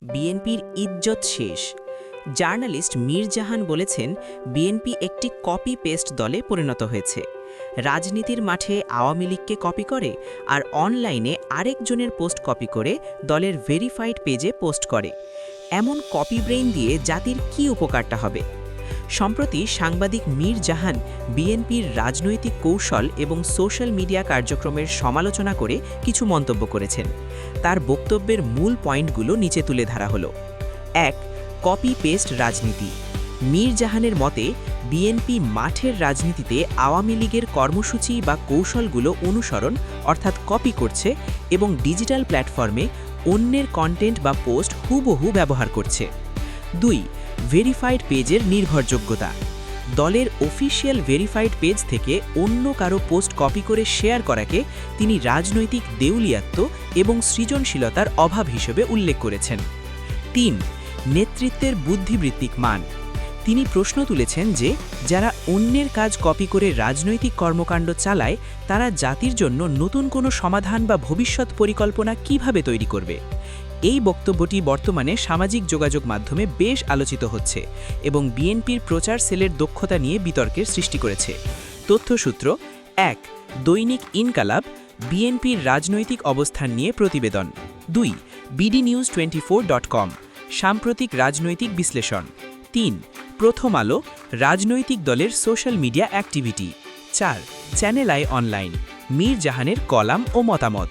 বিএনপির ইজ্জত শেষ। জার্নালিস্ট মীর জাহান বলেছেন, বিএনপি একটি কপি পেস্ট দলে পরিণত হয়েছে। রাজনীতির মাঠে আওয়ামী লীগকে কপি করে আর অনলাইনে আরেকজনের পোস্ট কপি করে দলের ভেরিফাইড পেজে পোস্ট করে। এমন কপি ব্রেইন দিয়ে জাতির কী উপকারটা হবে? সম্প্রতি সাংবাদিক মীর জাহান বিএনপির রাজনৈতিক কৌশল এবং সোশ্যাল মিডিয়া কার্যক্রমের সমালোচনা করে কিছু মন্তব্য করেছেন। তার বক্তব্যের মূল পয়েন্টগুলো নিচে তুলে ধরা হলো। ১. কপি পেস্ট রাজনীতি। মীর জাহানের মতে, বিএনপি মাঠের রাজনীতিতে আওয়ামী লীগের কর্মসূচি বা কৌশলগুলো অনুসরণ অর্থাৎ কপি করছে এবং ডিজিটাল প্ল্যাটফর্মে অন্যের কন্টেন্ট বা পোস্ট হুবহু ব্যবহার করছে। ২. ভেরিফাইড পেজের নির্ভরযোগ্যতা। দলের অফিসিয়াল ভেরিফাইড পেজ থেকে অন্য কারো পোস্ট কপি করে শেয়ার করাকে তিনি রাজনৈতিক দেউলিয়াত্ব এবং সৃজনশীলতার অভাব হিসেবে উল্লেখ করেছেন। ৩. নেতৃত্বের বুদ্ধিবৃত্তিক মান। তিনি প্রশ্ন তুলেছেন যে যারা অন্যের কাজ কপি করে রাজনৈতিক কর্মকাণ্ড চালায় তারা জাতির জন্য নতুন কোনো সমাধান বা ভবিষ্যৎ পরিকল্পনা কিভাবে তৈরি করবে। এই বক্তব্যটি বর্তমানে সামাজিক যোগাযোগ মাধ্যমে বেশ আলোচিত হচ্ছে এবং বিএনপির প্রচার সেলের দক্ষতা নিয়ে বিতর্কের সৃষ্টি করেছে। তথ্যসূত্র: ১. দৈনিক ইনকালাব, বিএনপির রাজনৈতিক অবস্থান নিয়ে প্রতিবেদন। ২. bdnews24.com, সাম্প্রতিক রাজনৈতিক বিশ্লেষণ। ৩. প্রথম আলো, রাজনৈতিক দলের social media activity. ৪. Channel I online, Mir জাহানের কলাম ও মতামত।